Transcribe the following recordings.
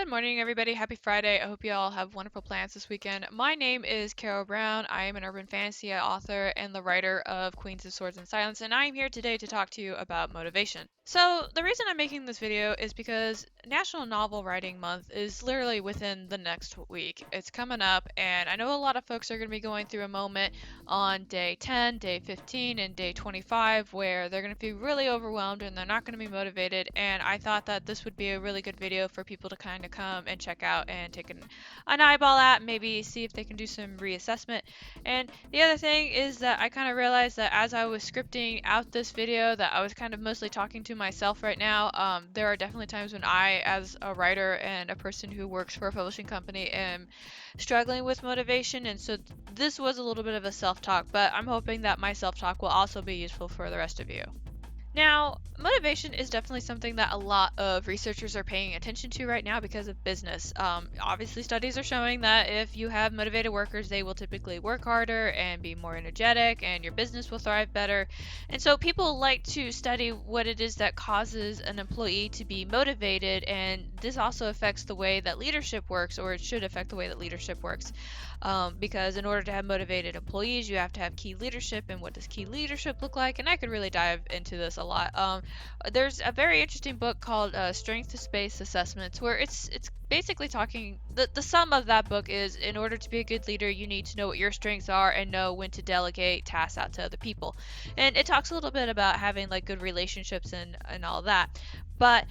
morning, everybody. Happy Friday. I hope you all have wonderful plans this weekend. My name is Carol Brown. I am an urban fantasy author and the writer of Queens of Swords and Silence, and I am here today to talk to you about motivation. So, the reason I'm making this video is because National Novel Writing Month is literally within the next week. It's coming up, and I know a lot of folks are going to be going through a moment on day 10, day 15, and day 25 where they're going to be really overwhelmed and they're not going to be motivated. And I thought that this would be a really good video for people to kind of come and check out and take an eyeball at, maybe see if they can do some reassessment. And the other thing is that I kind of realized that as I was scripting out this video that I was kind of mostly talking to myself right now. There are definitely times when I, as a writer and a person who works for a publishing company, am struggling with motivation, and so this was a little bit of a self-talk, but I'm hoping that my self-talk will also be useful for the rest of you. Now, motivation is definitely something that a lot of researchers are paying attention to right now because of business. Obviously, studies are showing that if you have motivated workers, they will typically work harder and be more energetic, and your business will thrive better. And so, people like to study what it is that causes an employee to be motivated, and this also affects the way that leadership works, or it should affect the way that leadership works. Because in order to have motivated employees, you have to have key leadership. And what does key leadership look like? And I could really dive into this a lot. There's a very interesting book called Strength to Space Assessments, where it's basically talking. The sum of that book is, in order to be a good leader, you need to know what your strengths are and know when to delegate tasks out to other people. And it talks a little bit about having like good relationships and all that. But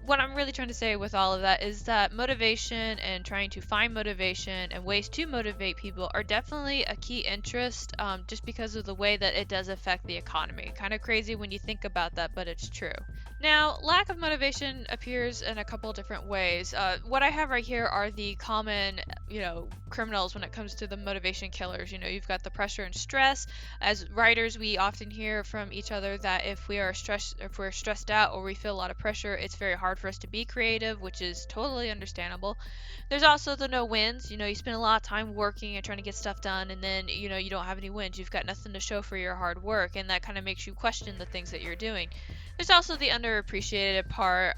what I'm really trying to say with all of that is that motivation and trying to find motivation and ways to motivate people are definitely a key interest, just because of the way that it does affect the economy. Kind of crazy when you think about that, but it's true. Now, lack of motivation appears in a couple different ways. What I have right here are the common, criminals when it comes to the motivation killers. You've got the pressure and stress. As writers, we often hear from each other that if we're stressed out or we feel a lot of pressure, it's very hard for us to be creative, which is totally understandable. There's also the no wins. You spend a lot of time working and trying to get stuff done, and then you don't have any wins. You've got nothing to show for your hard work, and that kind of makes you question the things that you're doing. There's also the underappreciated part.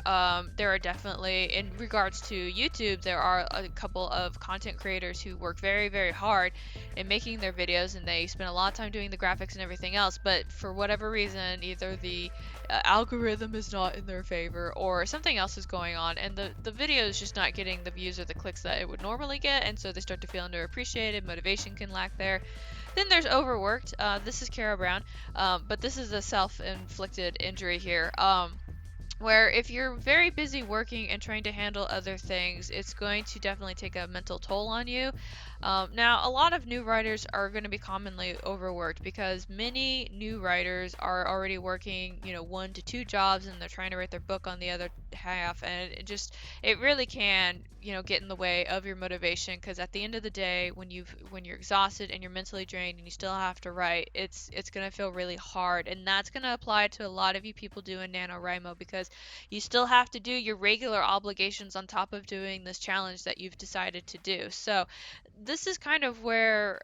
There are definitely, in regards to YouTube, there are a couple of content creators who work very, very hard in making their videos, and they spend a lot of time doing the graphics and everything else, but for whatever reason, either the algorithm is not in their favor or something else is going on, and the video is just not getting the views or the clicks that it would normally get, and so they start to feel underappreciated. Motivation can lack there. Then there's overworked. This is Kara Brown, but this is a self-inflicted injury here. Where if you're very busy working and trying to handle other things, it's going to definitely take a mental toll on you. Now, a lot of new writers are going to be commonly overworked because many new writers are already working, 1 to 2 jobs, and they're trying to write their book on the other half, and it really can, get in the way of your motivation, because at the end of the day, when you're exhausted and you're mentally drained and you still have to write, it's going to feel really hard, and that's going to apply to a lot of you people doing Nanowrimo, because you still have to do your regular obligations on top of doing this challenge that you've decided to do. So this is kind of where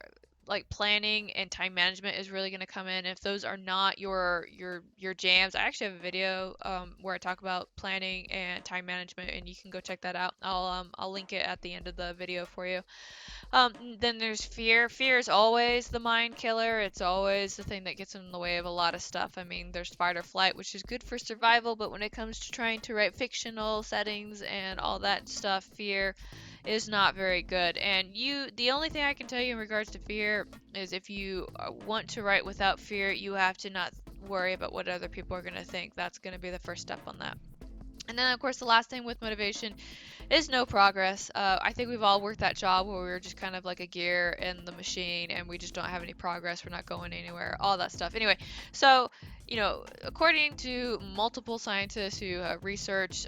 like planning and time management is really going to come in. If those are not your jams, I actually have a video where I talk about planning and time management, and you can go check that out. I'll link it at the end of the video for you. Then there's fear. Fear is always the mind killer. It's always the thing that gets in the way of a lot of stuff. I mean, there's fight or flight, which is good for survival, but when it comes to trying to write fictional settings and all that stuff, fear is not very good. And the only thing I can tell you in regards to fear is, if you want to write without fear, you have to not worry about what other people are going to think. That's going to be the first step on that. And then, of course, the last thing with motivation is no progress. I think we've all worked that job where we're just kind of like a gear in the machine and we just don't have any progress. We're not going anywhere, all that stuff. Anyway, so, according to multiple scientists who have researched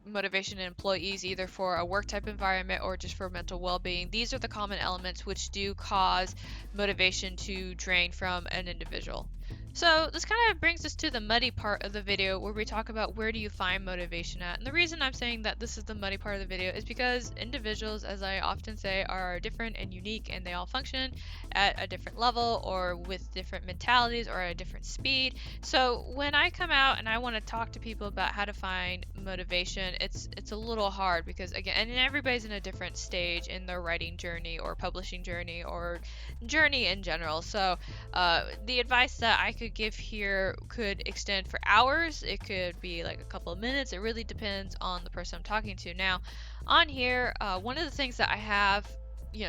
motivation in employees, either for a work type environment or just for mental well-being, these are the common elements which do cause motivation to drain from an individual. So this kind of brings us to the muddy part of the video where we talk about where do you find motivation at. And the reason I'm saying that this is the muddy part of the video is because individuals, as I often say, are different and unique, and they all function at a different level or with different mentalities or at a different speed. So when I come out and I want to talk to people about how to find motivation, it's a little hard because again, and everybody's in a different stage in their writing journey or publishing journey or journey in general. So the advice that I could give here could extend for hours. It could be like a couple of minutes. It really depends on the person I'm talking to. Now, on here, one of the things that I have,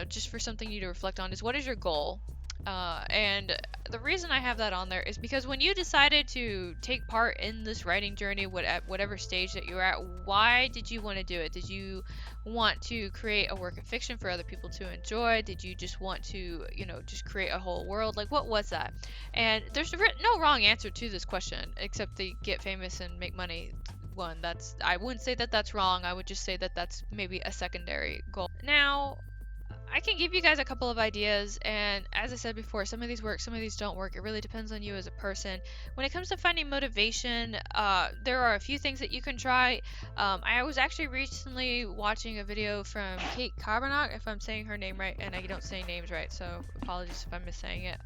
just for something you to reflect on is what is your goal? And the reason I have that on there is because when you decided to take part in this writing journey, at whatever stage that you're at, why did you want to do it? Did you want to create a work of fiction for other people to enjoy? Did you just want to, just create a whole world? Like, what was that? And there's no wrong answer to this question, except the get famous and make money one. I wouldn't say that that's wrong. I would just say that that's maybe a secondary goal. Now, I can give you guys a couple of ideas, and as I said before, some of these work, some of these don't work. It really depends on you as a person. When it comes to finding motivation, there are a few things that you can try. I was actually recently watching a video from Kate Cavanaugh, if I'm saying her name right, and I don't say names right, so apologies if I'm missaying it.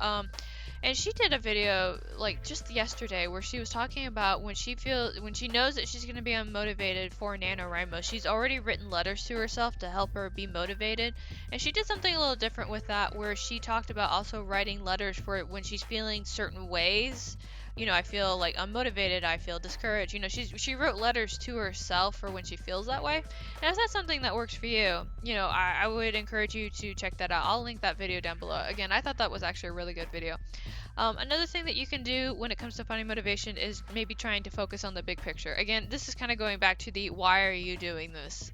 And she did a video like just yesterday where she was talking about when she knows that she's going to be unmotivated for NaNoWriMo, she's already written letters to herself to help her be motivated. And she did something a little different with that, where she talked about also writing letters for when she's feeling certain ways. I feel like unmotivated, I feel discouraged. She wrote letters to herself for when she feels that way. And if that's something that works for you, I would encourage you to check that out. I'll link that video down below. Again, I thought that was actually a really good video. Another thing that you can do when it comes to finding motivation is maybe trying to focus on the big picture. Again, this is kind of going back to the why are you doing this?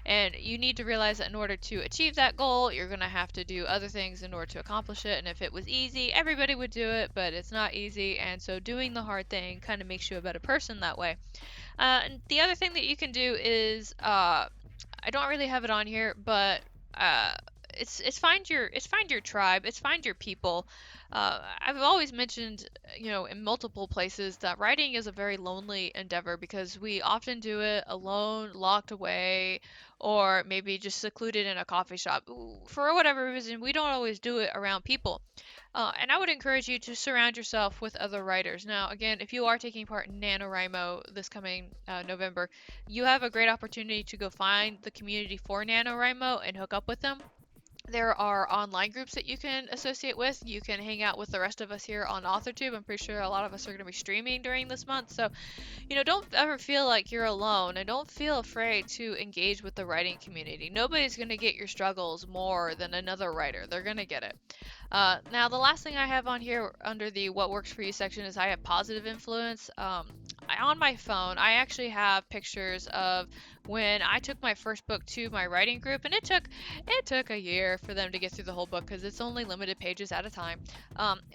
And you need to realize that in order to achieve that goal, you're going to have to do other things in order to accomplish it. And if it was easy, everybody would do it, but it's not easy. And so doing the hard thing kind of makes you a better person that way. And the other thing that you can do is, I don't really have it on here, but it's find your tribe, it's find your people. I've always mentioned, in multiple places that writing is a very lonely endeavor because we often do it alone, locked away, or maybe just secluded in a coffee shop. For whatever reason, we don't always do it around people. And I would encourage you to surround yourself with other writers. Now, again, if you are taking part in NaNoWriMo this coming November, you have a great opportunity to go find the community for NaNoWriMo and hook up with them. There are online groups that you can associate with. You can hang out with the rest of us here on AuthorTube. I'm pretty sure a lot of us are going to be streaming during this month. So, don't ever feel like you're alone, and don't feel afraid to engage with the writing community. Nobody's going to get your struggles more than another writer. They're going to get it. Now, the last thing I have on here under the what works for you section is I have positive influence. On my phone, I actually have pictures of when I took my first book to my writing group, and it took a year for them to get through the whole book because it's only limited pages at a time.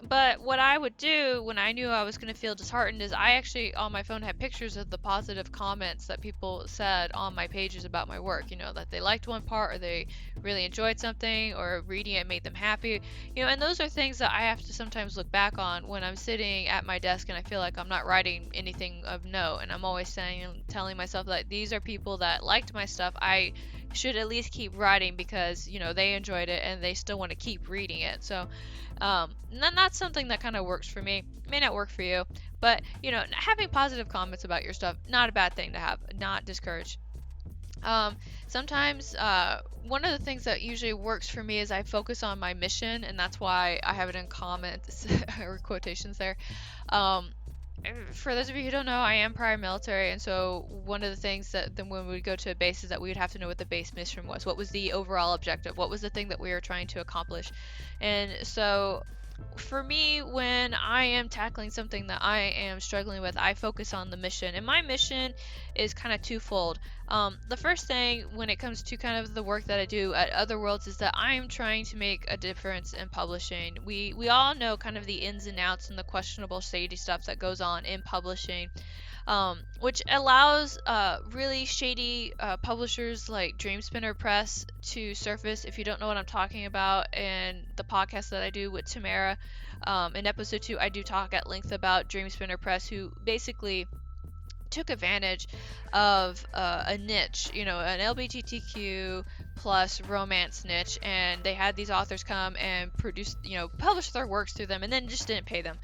But what I would do when I knew I was going to feel disheartened is I actually on my phone had pictures of the positive comments that people said on my pages about my work. That they liked one part or they really enjoyed something or reading it made them happy. And those are things that I have to sometimes look back on when I'm sitting at my desk and I feel like I'm not writing anything of note, and I'm always telling myself that these are people that liked my stuff. I should at least keep writing because they enjoyed it and they still want to keep reading it. So and then that's something that kind of works for me. It may not work for you, but having positive comments about your stuff, not a bad thing to have, not discouraged. Sometimes one of the things that usually works for me is I focus on my mission, and that's why I have it in comments or quotations there. For those of you who don't know, I am prior military, and so one of the things that then when we would go to a base is that we would have to know what the base mission was. What was the overall objective? What was the thing that we were trying to accomplish? And so for me, when I am tackling something that I am struggling with, I focus on the mission. And my mission is kind of twofold. The first thing when it comes to kind of the work that I do at Other Worlds is that I'm trying to make a difference in publishing. We all know kind of the ins and outs and the questionable shady stuff that goes on in publishing, which allows really shady publishers like Dreamspinner Press to surface. If you don't know what I'm talking about, in the podcast that I do with Tamara, in episode 2, I do talk at length about Dreamspinner Press, who basically took advantage of a niche, an LGBTQ plus romance niche, and they had these authors come and produce, publish their works through them, and then just didn't pay them.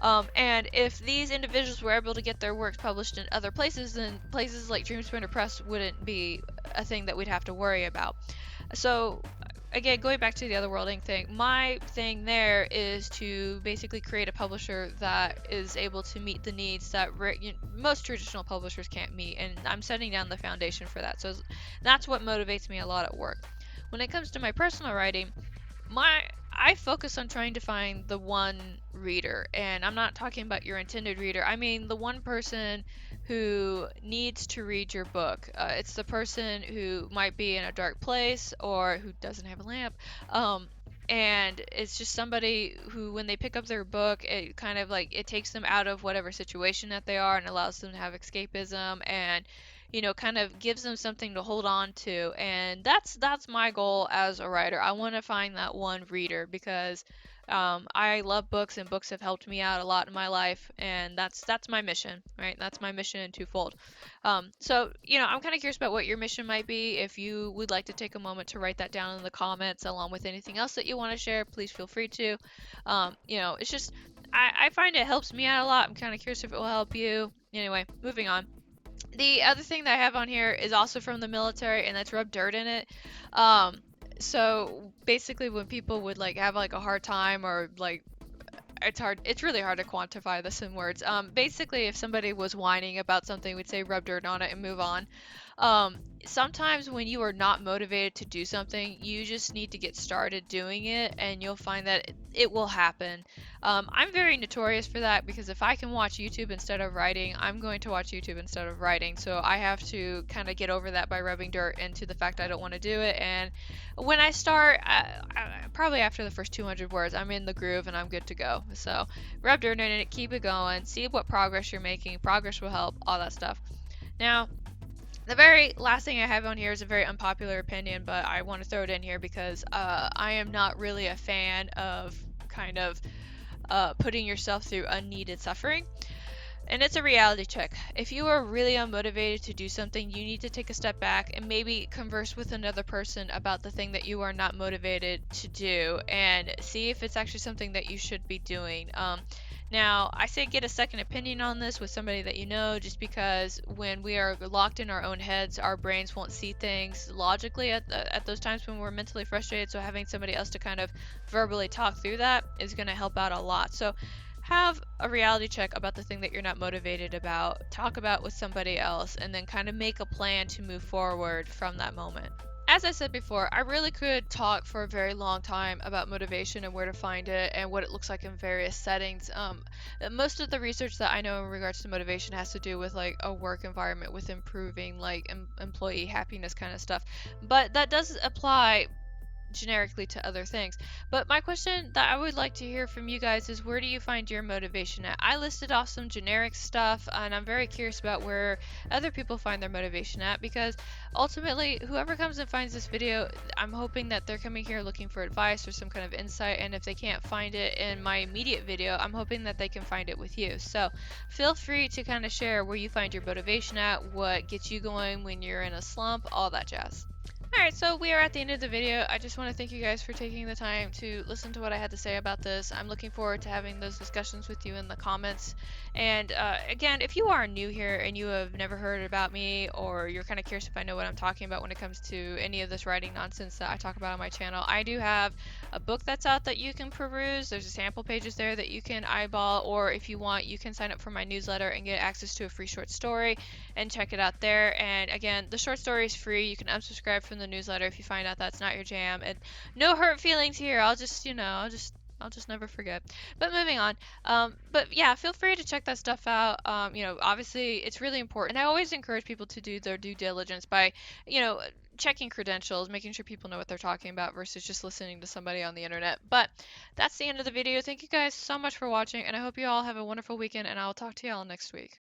And if these individuals were able to get their works published in other places, then places like Dreamspinner Press wouldn't be a thing that we'd have to worry about. So again, going back to the otherworlding thing, my thing there is to basically create a publisher that is able to meet the needs that most traditional publishers can't meet, and I'm setting down the foundation for that. So that's what motivates me a lot at work. When it comes to my personal writing, I focus on trying to find the one reader, and I'm not talking about your intended reader. I mean the one person who needs to read your book. It's the person who might be in a dark place or who doesn't have a lamp. And it's just somebody who, when they pick up their book, it kind of like it takes them out of whatever situation that they are and allows them to have escapism, and kind of gives them something to hold on to. And that's my goal as a writer. I want to find that one reader because I love books, and books have helped me out a lot in my life, and that's my mission, right? That's my mission in twofold. So I'm kind of curious about what your mission might be. If you would like to take a moment to write that down in the comments, along with anything else that you want to share, please feel free to. It's just I find it helps me out a lot. I'm kind of curious if it will help you. Anyway, moving on. The other thing that I have on here is also from the military, and that's rub dirt in it. So basically, when people would like have like a hard time, or like it's really hard to quantify this in words. Basically, if somebody was whining about something, we'd say rub dirt on it and move on. Sometimes when you are not motivated to do something, you just need to get started doing it, and you'll find that it will happen. I'm very notorious for that, because if I can watch YouTube instead of writing, I'm going to watch YouTube instead of writing. So I have to kind of get over that by rubbing dirt into the fact I don't want to do it. And when I start, probably after the first 200 words, I'm in the groove and I'm good to go. So rub dirt in it, keep it going, see what progress you're making. Progress will help, all that stuff. Now, the very last thing I have on here is a very unpopular opinion, but I want to throw it in here because I am not really a fan of kind of putting yourself through unneeded suffering. And it's a reality check. If you are really unmotivated to do something, you need to take a step back and maybe converse with another person about the thing that you are not motivated to do, and see if it's actually something that you should be doing. Now, I say get a second opinion on this with somebody that you know, just because when we are locked in our own heads, our brains won't see things logically at those times when we're mentally frustrated. So having somebody else to kind of verbally talk through that is going to help out a lot. So have a reality check about the thing that you're not motivated about, talk about with somebody else, and then kind of make a plan to move forward from that moment. As I said before, I really could talk for a very long time about motivation and where to find it and what it looks like in various settings. Most of the research that I know in regards to motivation has to do with like a work environment, with improving like employee happiness kind of stuff. But that does apply generically to other things. But my question that I would like to hear from you guys is, where do you find your motivation at? I listed off some generic stuff, and I'm very curious about where other people find their motivation at, because ultimately whoever comes and finds this video, I'm hoping that they're coming here looking for advice or some kind of insight, and if they can't find it in my immediate video, I'm hoping that they can find it with you. So feel free to kind of share where you find your motivation at, what gets you going when you're in a slump, all that jazz. Alright, so we are at the end of the video. I just want to thank you guys for taking the time to listen to what I had to say about this. I'm looking forward to having those discussions with you in the comments. And again, if you are new here and you have never heard about me, or you're kind of curious if I know what I'm talking about when it comes to any of this writing nonsense that I talk about on my channel, I do have a book that's out that you can peruse. There's sample pages there that you can eyeball, or if you want, you can sign up for my newsletter and get access to a free short story and check it out there. And again, the short story is free. You can unsubscribe from the newsletter if you find out that's not your jam. And no hurt feelings here. I'll just I'll just never forget. But moving on. But yeah, feel free to check that stuff out. Obviously it's really important. And I always encourage people to do their due diligence by, you know, checking credentials, making sure people know what they're talking about versus just listening to somebody on the internet. But that's the end of the video. Thank you guys so much for watching, and I hope you all have a wonderful weekend, and I'll talk to you all next week.